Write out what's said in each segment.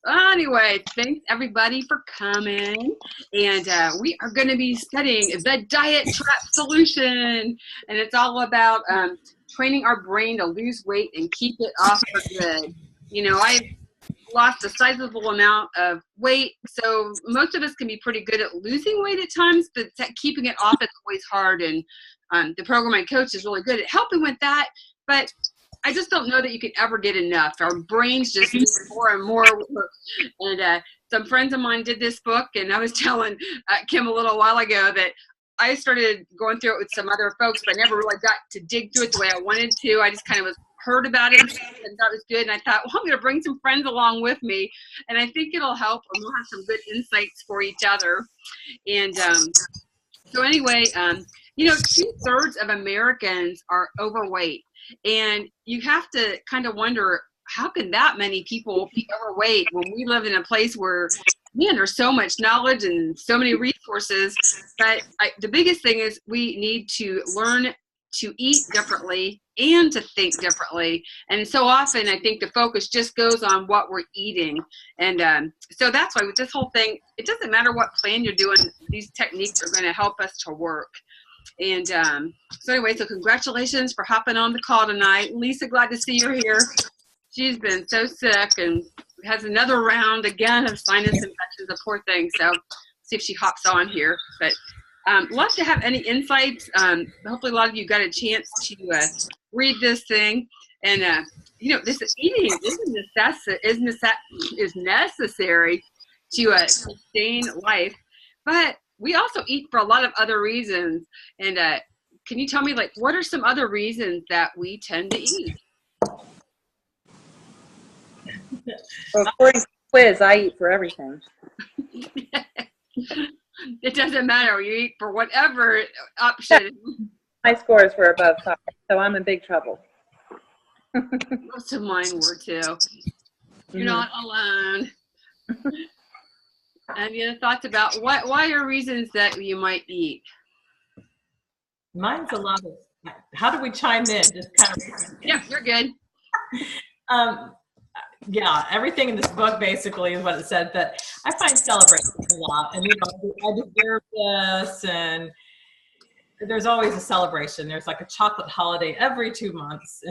Anyway, thanks everybody for coming. And we are going to be studying the diet trap solution. And it's all about training our brain to lose weight and keep it off for good. You know, I've lost a sizable amount of weight, so most of us can be pretty good at losing weight at times, but keeping it off is always hard. And the program I coach is really good at helping with that. But I just don't know that you can ever get enough. Our brains just need more and more work. And some friends of mine did this book, and I was telling Kim a little while ago that I started going through it with some other folks, but I never really got to dig through it the way I wanted to. I just kind of heard about it and thought it was good. And I thought, well, I'm going to bring some friends along with me. And I think it'll help, and we'll have some good insights for each other. And so anyway, you know, 2/3 of Americans are overweight. And you have to kind of wonder, how can that many people be overweight when we live in a place where, man, there's so much knowledge and so many resources. But the biggest thing is we need to learn to eat differently and to think differently. And so often I think the focus just goes on what we're eating. And so that's why with this whole thing, it doesn't matter what plan you're doing, these techniques are going to help us to work. And so anyway, so congratulations for hopping on the call tonight. Lisa, glad to see you here. She's been so sick and has another round again of sinus infections, a poor thing. So see if she hops on here. But love to have any insights. Hopefully a lot of you got a chance to read this thing. And you know, this eating is necessary to sustain life. But we also eat for a lot of other reasons. And can you tell me, like, what are some other reasons that we tend to eat? Well, according to the quiz, I eat for everything. It doesn't matter. You eat for whatever option. My scores were above 5, so I'm in big trouble. Most of mine were too. You're not alone. Any other thoughts about why are reasons that you might eat? Mine's a lot of, how do we chime in? Just kind of. Yeah, you're good. Yeah, everything in this book basically is what it said, but I find celebrations a lot. And, you know, I deserve this, and there's always a celebration. There's like a chocolate holiday every 2 months.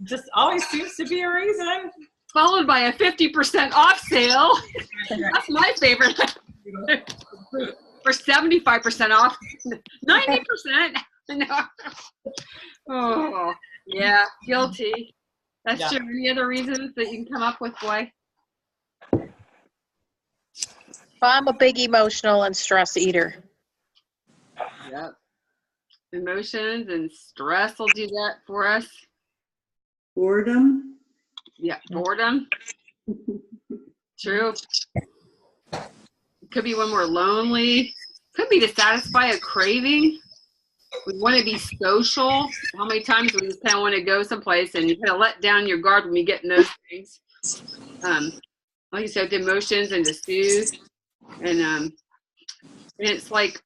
Just always seems to be a reason. Followed by a 50% off sale. That's my favorite. For 75% off. 90%. No. Oh, yeah, guilty. That's true. Any other reasons that you can come up with, boy? Well, I'm a big emotional and stress eater. Yep. Emotions and stress will do that for us. Boredom. Yeah, boredom. True. Could be when we're lonely. Could be to satisfy a craving. We want to be social. How many times do we just kind of want to go someplace and you kind of let down your guard when you get in those things? Like you said, the emotions and the soothe. And it's like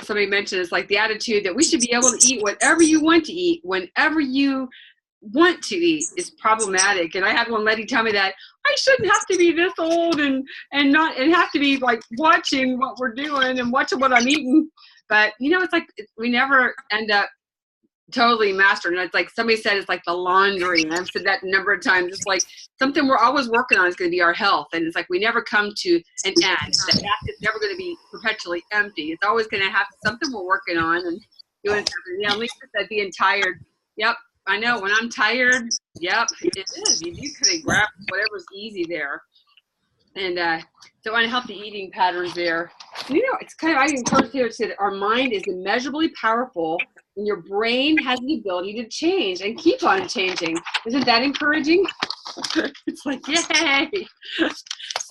somebody mentioned, it's like the attitude that we should be able to eat whatever you want to eat, whenever you want to eat is problematic. And I had one lady tell me that I shouldn't have to be this old and have to be like watching what we're doing and watching what I'm eating. But you know, it's like we never end up totally mastering. It's like somebody said, it's like the laundry, and I've said that a number of times. It's like something we're always working on is going to be our health, and it's like we never come to an end. The vat is never going to be perpetually empty. It's always going to have something we're working on and doing something. Yeah, Lisa said being tired. Yep, I know. When I'm tired, yep, it is. You do kind of grab whatever's easy there. And so unhealthy eating patterns there. You know, it's kind of, I encourage here to say that our mind is immeasurably powerful and your brain has the ability to change and keep on changing. Isn't that encouraging? It's like, yay.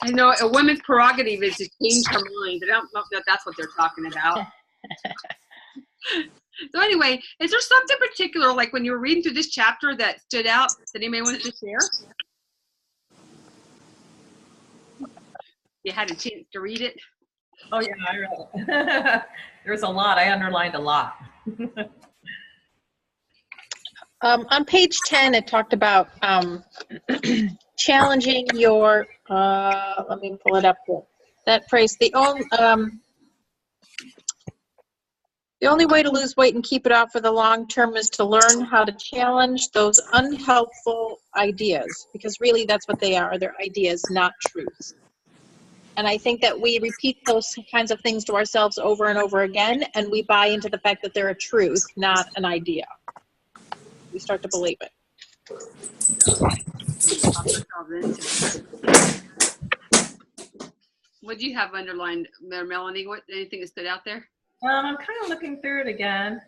I know a woman's prerogative is to change her mind, but I don't know if that's what they're talking about. So anyway, is there something particular, like when you were reading through this chapter, that stood out that anybody wanted to share? You had a chance to read it? Oh yeah, I read it. There's a lot. I underlined a lot. On page 10, it talked about challenging your, let me pull it up here. That phrase, the only way to lose weight and keep it off for the long term is to learn how to challenge those unhelpful ideas, because really that's what they are. They're ideas, not truths. And I think that we repeat those kinds of things to ourselves over and over again, and we buy into the fact that they're a truth, not an idea. We start to believe it. What do you have underlined there, Melanie? Anything that stood out there? I'm kind of looking through it again.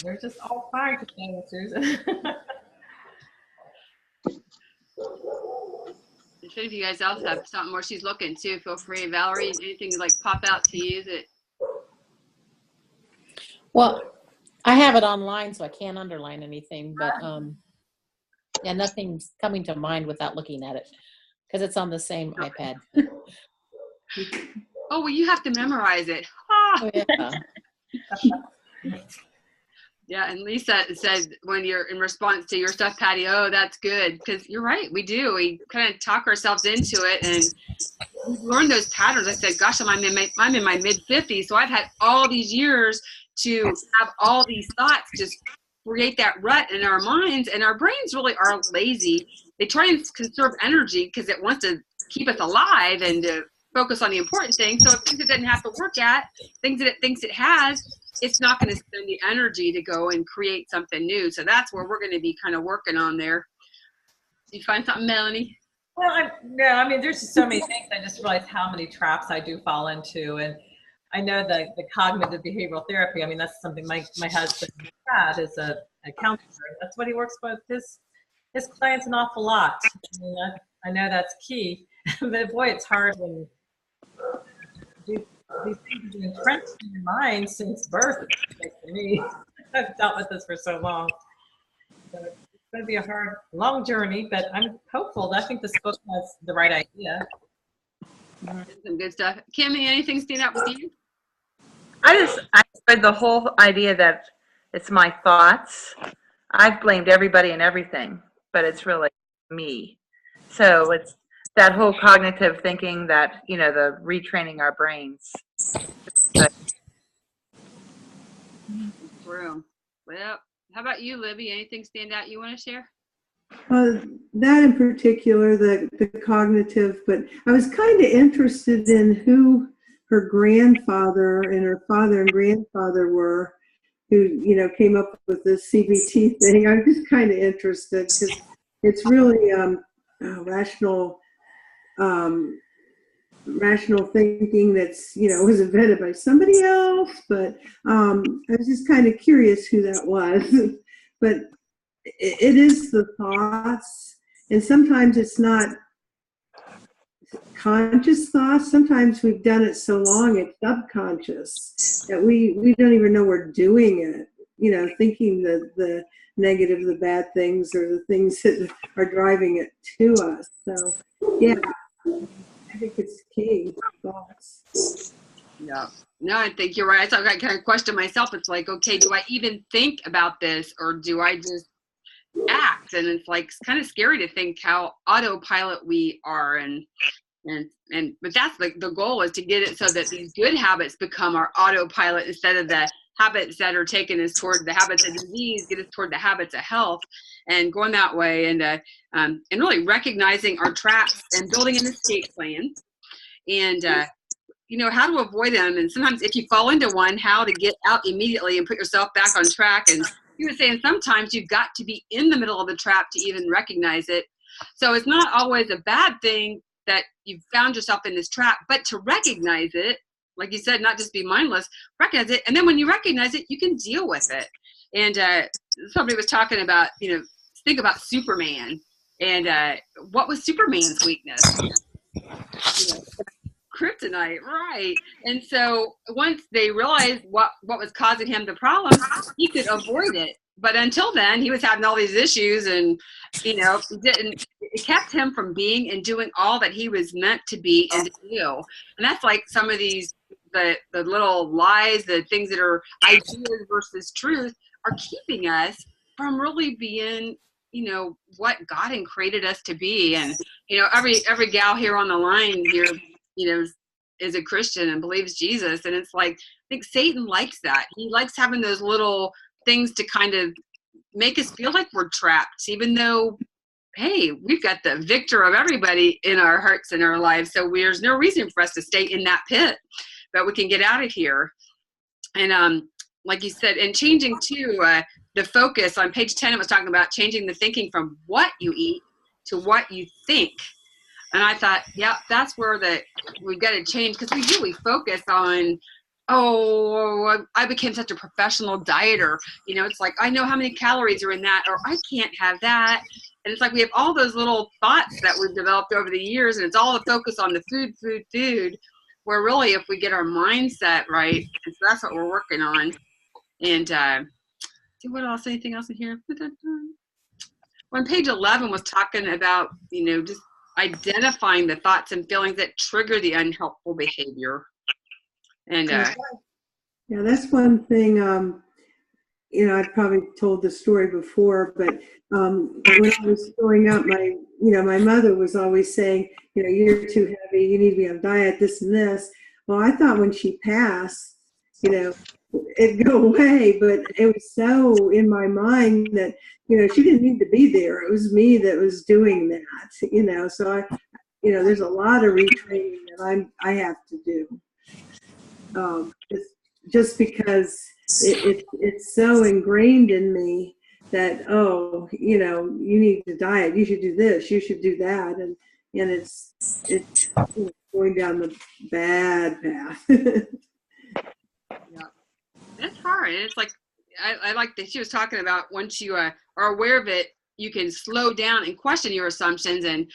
They're just all kinds of things, Susan. If any of you guys else have something where she's looking too, feel free. Valerie, anything like pop out to you that? Well, I have it online, so I can't underline anything, but yeah, nothing's coming to mind without looking at it because it's on the same iPad. Oh, well, you have to memorize it. Oh, yeah. Yeah, and Lisa said when you're in response to your stuff, Patty, oh, that's good. Because you're right, we do. We kind of talk ourselves into it, and we learn those patterns. I said, gosh, I'm in my mid-50s, so I've had all these years to have all these thoughts just create that rut in our minds, and our brains really are lazy. They try and conserve energy because it wants to keep us alive and to focus on the important things. So if things it doesn't have to work at, things that it thinks it has, it's not going to spend the energy to go and create something new. So that's where we're going to be kind of working on there. Did you find something, Melanie? Well, I mean, there's just so many things. I just realized how many traps I do fall into. And I know that the cognitive behavioral therapy, I mean, that's something my husband had as a counselor. That's what he works with his clients an awful lot. I mean, I know that's key. But boy, it's hard when these things are entrenched in your mind since birth. For me, I've dealt with this for so long. So it's going to be a hard, long journey, but I'm hopeful. I think this book has the right idea. Some good stuff. Kimmy, anything stand out with you? I read the whole idea that it's my thoughts. I've blamed everybody and everything, but it's really me. So it's that whole cognitive thinking that, you know, the retraining our brains. True. Well, how about you, Libby? Anything stand out you want to share? That in particular, the cognitive, but I was kind of interested in who her grandfather and her father and grandfather were, who, you know, came up with this CBT thing. I'm just kind of interested because it's really rational thinking that's, you know, was invented by somebody else, but I was just kind of curious who that was. But it is the thoughts, and sometimes it's not conscious thoughts. Sometimes we've done it so long it's subconscious that we don't even know we're doing it, you know, thinking the negative, the bad things, or the things that are driving it to us. So yeah, I think it's key, thoughts. Yeah. No, I think you're right. So I kind of question myself. It's like, okay, do I even think about this, or do I just act? And it's like, it's kind of scary to think how autopilot we are. But that's the goal, is to get it so that these good habits become our autopilot instead of the habits that are taking us toward the habits of disease, get us toward the habits of health, and going that way, and really recognizing our traps and building an escape plan, and you know, how to avoid them. And sometimes if you fall into one, how to get out immediately and put yourself back on track. And you were saying sometimes you've got to be in the middle of the trap to even recognize it. So it's not always a bad thing that you've found yourself in this trap, but to recognize it, like you said, not just be mindless, recognize it. And then when you recognize it, you can deal with it. And somebody was talking about, you know, think about Superman, and what was Superman's weakness? You know, kryptonite, right? And so once they realized what was causing him the problem, he could avoid it. But until then, he was having all these issues, and you know, it kept him from being and doing all that he was meant to be and to do. And that's like some of these the little lies, the things that are ideas versus truth, are keeping us from really being, what God and created us to be. And, every gal here on the line here, is a Christian and believes Jesus. And it's like, I think Satan likes that. He likes having those little things to kind of make us feel like we're trapped, even though, hey, we've got the victor of everybody in our hearts and our lives. So there's no reason for us to stay in that pit, but we can get out of here. And like you said, and changing to the focus on page 10, it was talking about changing the thinking from what you eat to what you think. And I thought, yeah, that's where we've got to change, because we focus on, I became such a professional dieter. It's like, I know how many calories are in that, or I can't have that. And it's like we have all those little thoughts that we've developed over the years, and it's all the focus on the food, where really if we get our mindset right, and so that's what we're working on. And see what else, anything else in here? On page 11 was talking about, just identifying the thoughts and feelings that trigger the unhelpful behavior. And yeah, that's one thing. I've probably told the story before, but when I was growing up, my mother was always saying, you're too heavy, you need to be on diet, this and this. Well, I thought when she passed, it'd go away, but it was so in my mind that, she didn't need to be there. It was me that was doing that, so I, there's a lot of retraining that I have to do. Just because it's so ingrained in me that, you need to diet, you should do this, you should do that, and it's going down the bad path. Yeah, it's hard. And it's like, I like that she was talking about, once you are aware of it, you can slow down and question your assumptions. And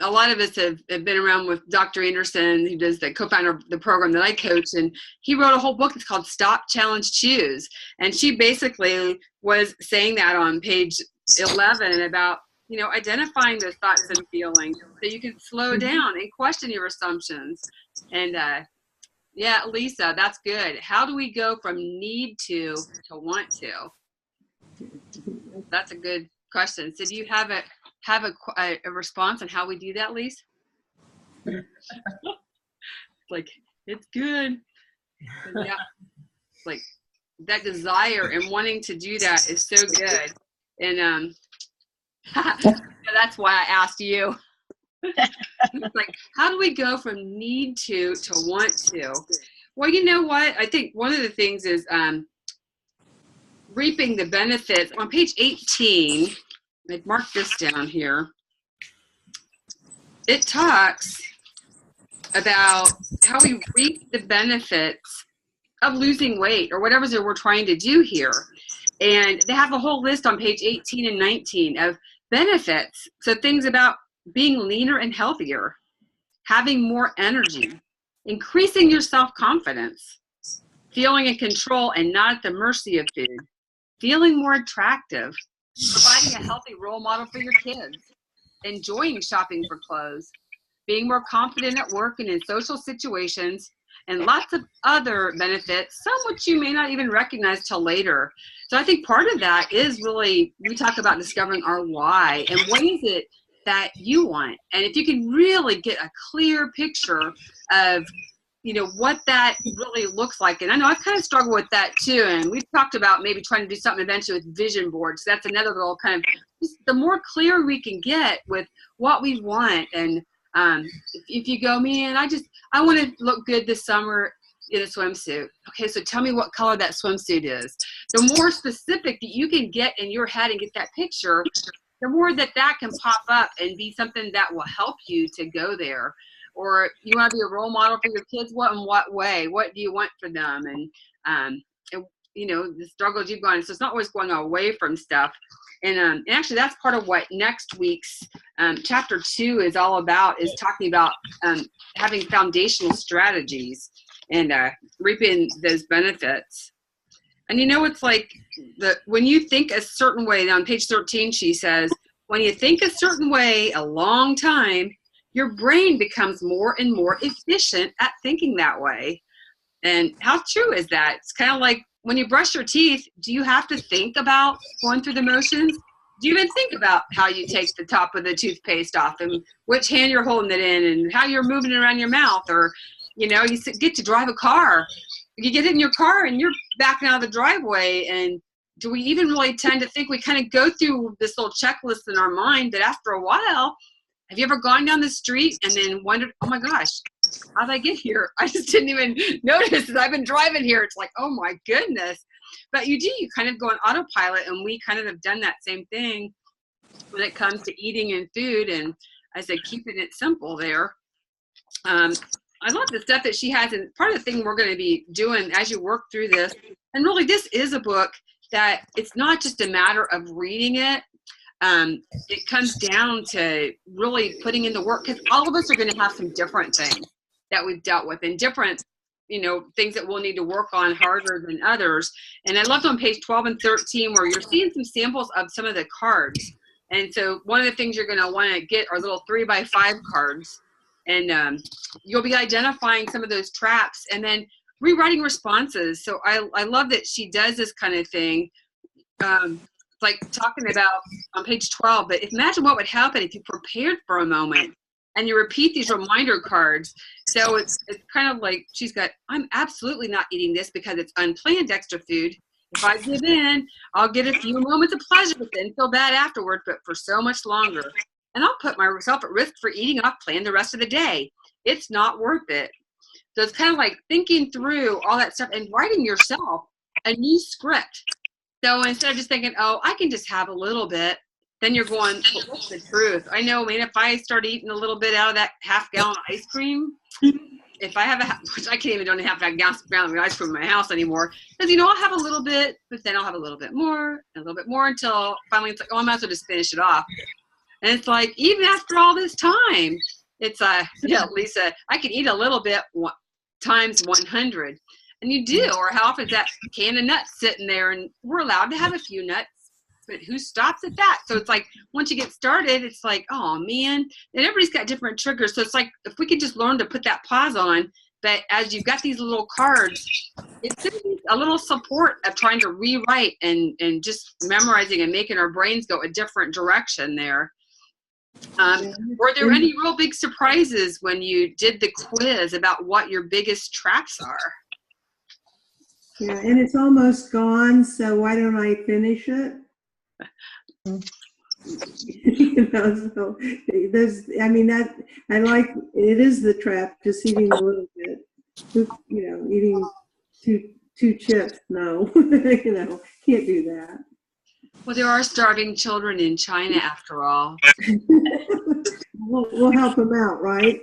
a lot of us have been around with Dr. Anderson, who does the co-founder of the program that I coach, and he wrote a whole book. It's called Stop, Challenge, Choose. And she basically was saying that on page 11 about, identifying those thoughts and feelings so you can slow down and question your assumptions. And yeah, Lisa, that's good. How do we go from need to want to? That's a good question. So do you have a response on how we do that, Lisa? Like, it's good. Yeah. Like, that desire and wanting to do that is so good. And that's why I asked you. It's like, how do we go from need to want to? Well, you know what? I think one of the things is reaping the benefits. On page 18, I'd mark this down here. It talks about how we reap the benefits of losing weight or whatever we're trying to do here. And they have a whole list on page 18 and 19 of benefits. So things about being leaner and healthier, having more energy, increasing your self-confidence, feeling in control and not at the mercy of food, feeling more attractive, providing a healthy role model for your kids, enjoying shopping for clothes, being more confident at work and in social situations, and lots of other benefits, some which you may not even recognize till later. So I think part of that is really, we talk about discovering our why and what is it that you want. And if you can really get a clear picture of, what that really looks like. And I know I've kind of struggled with that too. And we've talked about maybe trying to do something eventually with vision boards. So that's another little kind of, just the more clear we can get with what we want. And if you go, man, I want to look good this summer in a swimsuit. Okay, so tell me what color that swimsuit is. The more specific that you can get in your head and get that picture, the more that can pop up and be something that will help you to go there. Or you want to be a role model for your kids, what in what way? What do you want for them? And the struggles you've gone. So it's not always going away from stuff. And actually, that's part of what next week's chapter 2 is all about, is talking about having foundational strategies and reaping those benefits. And it's like when you think a certain way, on page 13, she says, when you think a certain way a long time, your brain becomes more and more efficient at thinking that way. And how true is that? It's kind of like when you brush your teeth, do you have to think about going through the motions? Do you even think about how you take the top of the toothpaste off and which hand you're holding it in and how you're moving it around your mouth? Or, you know, you get to drive a car. You get in your car and you're backing out of the driveway, and do we even really tend to think? We kind of go through this little checklist in our mind that after a while, have you ever gone down the street and then wondered, oh my gosh, how did I get here? I just didn't even notice that I've been driving here. It's like, oh my goodness. But you kind of go on autopilot, and we kind of have done that same thing when it comes to eating and food. And I said, keeping it simple there. I love the stuff that she has, and part of the thing we're going to be doing as you work through this, and really this is a book that it's not just a matter of reading it. It comes down to really putting in the work, because all of us are going to have some different things that we've dealt with, and different, you know, things that we'll need to work on harder than others. And I loved on page 12 and 13 where you're seeing some samples of some of the cards. And so one of the things you're going to want to get are little 3x5 cards, and you'll be identifying some of those traps and then rewriting responses. So I love that she does this kind of thing. Like talking about on page 12, but imagine what would happen if you prepared for a moment and you repeat these reminder cards. So it's kind of like she's got, I'm absolutely not eating this because it's unplanned extra food. If I give in, I'll get a few moments of pleasure, but then feel bad afterward, but for so much longer. And I'll put myself at risk for eating off plan the rest of the day. It's not worth it. So it's kind of like thinking through all that stuff and writing yourself a new script. So instead of just thinking, oh, I can just have a little bit, then you're going, well, what's the truth? I know, man, if I start eating a little bit out of that half-gallon ice cream, if I have which I can't even don't have that gallon of ice cream in my house anymore, because, you know, I'll have a little bit, but then I'll have a little bit more, and a little bit more, until finally it's like, oh, I might as well just finish it off. And it's like, even after all this time, it's yeah, Lisa, I can eat a little bit times 100. And you do, or how often is that can of nuts sitting there, and we're allowed to have a few nuts, but who stops at that? So it's like, once you get started, it's like, oh man, and everybody's got different triggers. So it's like, if we could just learn to put that pause on, but as you've got these little cards, it's a little support of trying to rewrite and just memorizing and making our brains go a different direction there. Were there any real big surprises when you did the quiz about what your biggest traps are? Yeah, and it's almost gone, so why don't I finish it? You know, so there's, I mean, that, I like, it is the trap, just eating a little bit. You know, eating two chips, no. You know, can't do that. Well, there are starving children in China, after all. We'll help them out, right?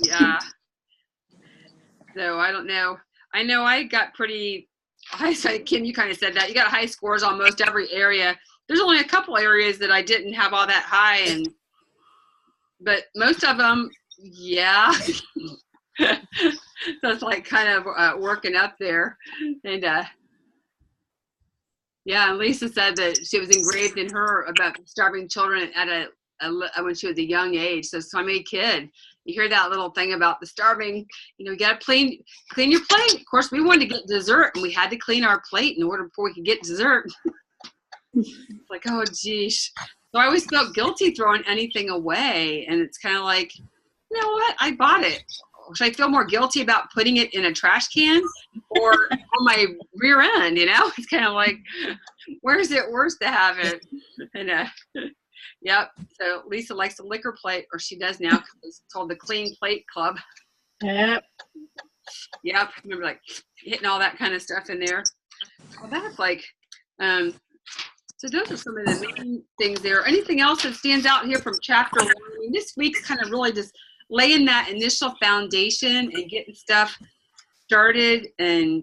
Yeah. So I don't know. I know I got pretty high. Kim, you kind of said that. You got high scores on most every area. There's only a couple areas that I didn't have all that high, but most of them, yeah. So it's like kind of working up there. And yeah, and Lisa said that she was engraved in her about starving children at when she was a young age. So I'm a kid. You hear that little thing about the starving, you know, you got to clean your plate. Of course, we wanted to get dessert, and we had to clean our plate in order before we could get dessert. Like, oh, geez. So I always felt guilty throwing anything away. And it's kind of like, you know what? I bought it. Should I feel more guilty about putting it in a trash can or on my rear end, you know? It's kind of like, where's it worse to have it? And yep. So Lisa likes the liquor plate, or she does now, because it's called the Clean Plate Club. Yep. Yep. I remember like hitting all that kind of stuff in there. Well, that's like, so those are some of the main things there. Anything else that stands out here from chapter 1? I mean, this week's kind of really just laying that initial foundation and getting stuff started and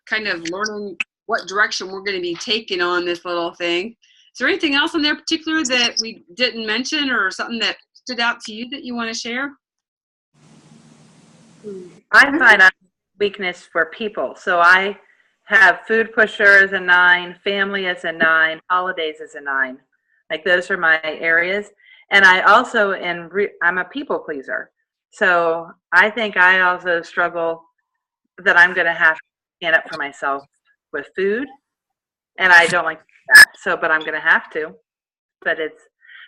kind of learning what direction we're going to be taking on this little thing. Is there anything else in there particular that we didn't mention, or something that stood out to you that you want to share? I find I'm weakness for people. So I have food pusher as a 9, family as a 9, holidays as a 9. Like those are my areas. And I also, I'm a people pleaser. So I think I also struggle that I'm going to have stand up for myself with food, and I don't like that. So, but I'm going to have to. But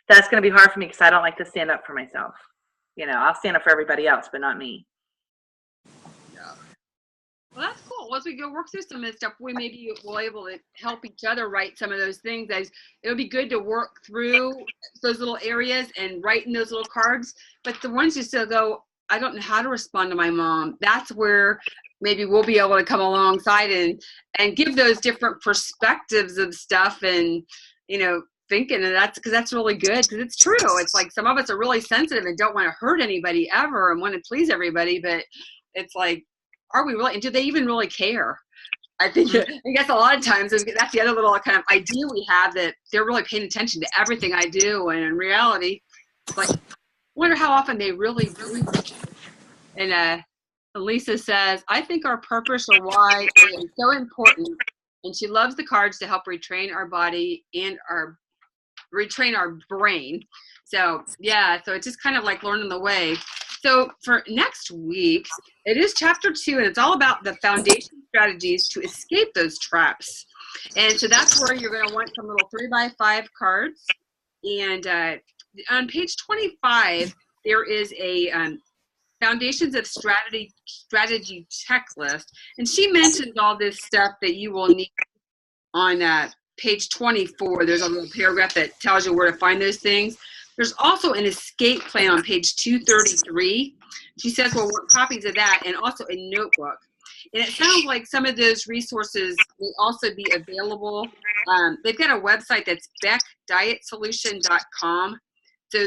that's going to be hard for me because I don't like to stand up for myself. You know, I'll stand up for everybody else, but not me. Well, that's cool. Once we go work through some of this stuff, we maybe will able to help each other write some of those things. It would be good to work through those little areas and write in those little cards. But the ones you still go, I don't know how to respond to my mom. That's where maybe we'll be able to come alongside and give those different perspectives of stuff and, you know, thinking. And that's because that's really good, because it's true. It's like some of us are really sensitive and don't want to hurt anybody ever and want to please everybody. But it's like, are we really, and do they even really care? I guess a lot of times that's the other little kind of idea we have, that they're really paying attention to everything I do. And in reality, it's like, I wonder how often they really do. And Lisa says, I think our purpose or why is so important. And she loves the cards to help retrain our body and retrain our brain. So yeah, so it's just kind of like learning the way. So for next week, it is chapter 2, and it's all about the foundation strategies to escape those traps. And so that's where you're going to want some little 3x5 cards. And on page 25, there is a foundations of strategy checklist. And she mentions all this stuff that you will need on page 24. There's a little paragraph that tells you where to find those things. There's also an escape plan on page 233. She says we'll want copies of that, and also a notebook. And it sounds like some of those resources will also be available. They've got a website that's beckdietsolution.com. So,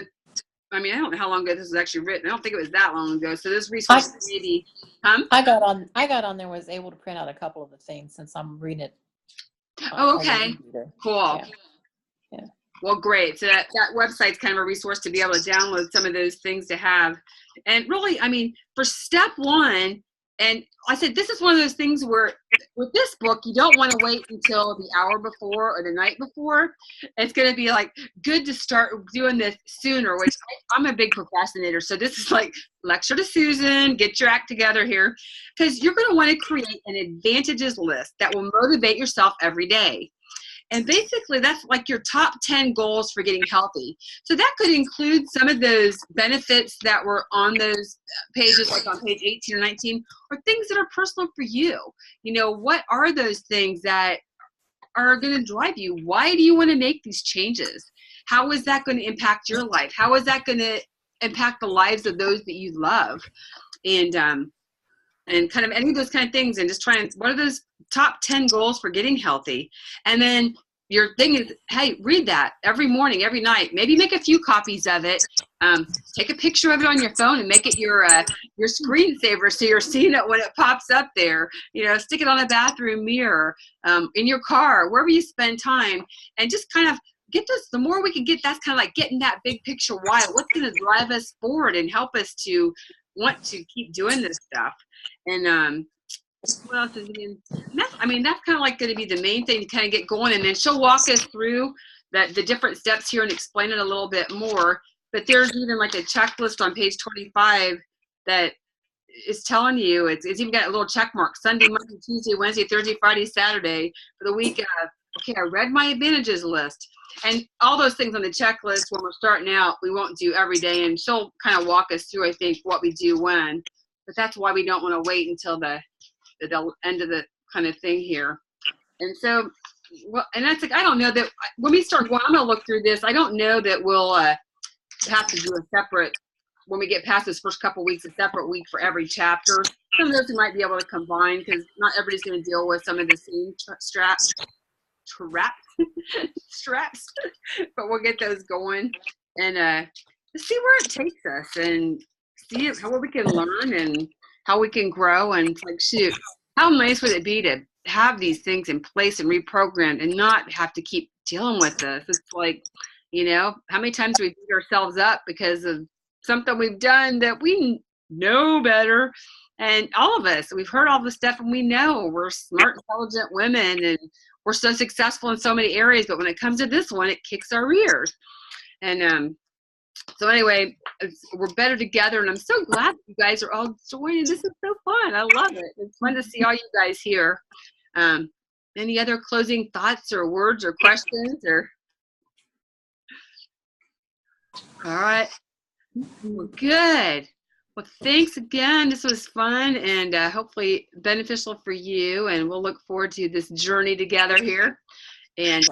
I mean, I don't know how long ago this was actually written. I don't think it was that long ago. So those resources maybe, I got on there, was able to print out a couple of the things since I'm reading it. Oh, okay. Cool. Yeah. Well, great. So that website's kind of a resource to be able to download some of those things to have. And really, I mean, for step 1, and I said, this is one of those things where with this book, you don't want to wait until the hour before or the night before. It's going to be like good to start doing this sooner, which I'm a big procrastinator. So this is like lecture to Susan, get your act together here, because you're going to want to create an advantages list that will motivate yourself every day. And basically, that's like your top 10 goals for getting healthy. So that could include some of those benefits that were on those pages, like on page 18 or 19, or things that are personal for you. You know, what are those things that are going to drive you? Why do you want to make these changes? How is that going to impact your life? How is that going to impact the lives of those that you love? And kind of any of those kind of things, and just try and, what are those top 10 goals for getting healthy? And then your thing is, hey, read that every morning, every night. Maybe make a few copies of it. Take a picture of it on your phone and make it your screensaver, so you're seeing it when it pops up there. You know, stick it on a bathroom mirror, in your car, wherever you spend time, and just kind of get this. The more we can get, that's kind of like getting that big picture why. What's going to drive us forward and help us to want to keep doing this stuff. And what else is in? That's kind of like going to be the main thing to kind of get going. And then she'll walk us through the different steps here and explain it a little bit more. But there's even like a checklist on page 25 that is telling you, it's even got a little check mark: Sunday, Monday, Tuesday, Wednesday, Thursday, Friday, Saturday for the week of, okay, I read my advantages list. And all those things on the checklist, when we're starting out, we won't do every day. And she'll kind of walk us through, I think, what we do when. But that's why we don't want to wait until the end of the kind of thing here. And so, well, and that's like, I don't know that when we start going, I'm going to look through this. I don't know that we'll have to do a separate, when we get past this first couple weeks, a separate week for every chapter. Some of those we might be able to combine, because not everybody's going to deal with some of the same straps, but we'll get those going and see where it takes us, and see how we can learn and how we can grow. And it's like, shoot, how nice would it be to have these things in place and reprogrammed and not have to keep dealing with this? It's like, you know, how many times we beat ourselves up because of something we've done that we know better. And all of us, we've heard all this stuff, and we know we're smart, intelligent women, and we're so successful in so many areas. But when it comes to this one, it kicks our rears. And So anyway, we're better together, and I'm so glad you guys are all joining. This is so fun. I love it. It's fun to see all you guys here. Any other closing thoughts or words or questions? Or all right, well, good. Well, thanks again. This was fun and hopefully beneficial for you. And we'll look forward to this journey together here. And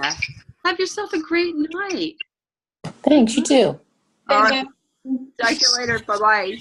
have yourself a great night. Thanks, you too. All right. Talk to you later. Bye-bye.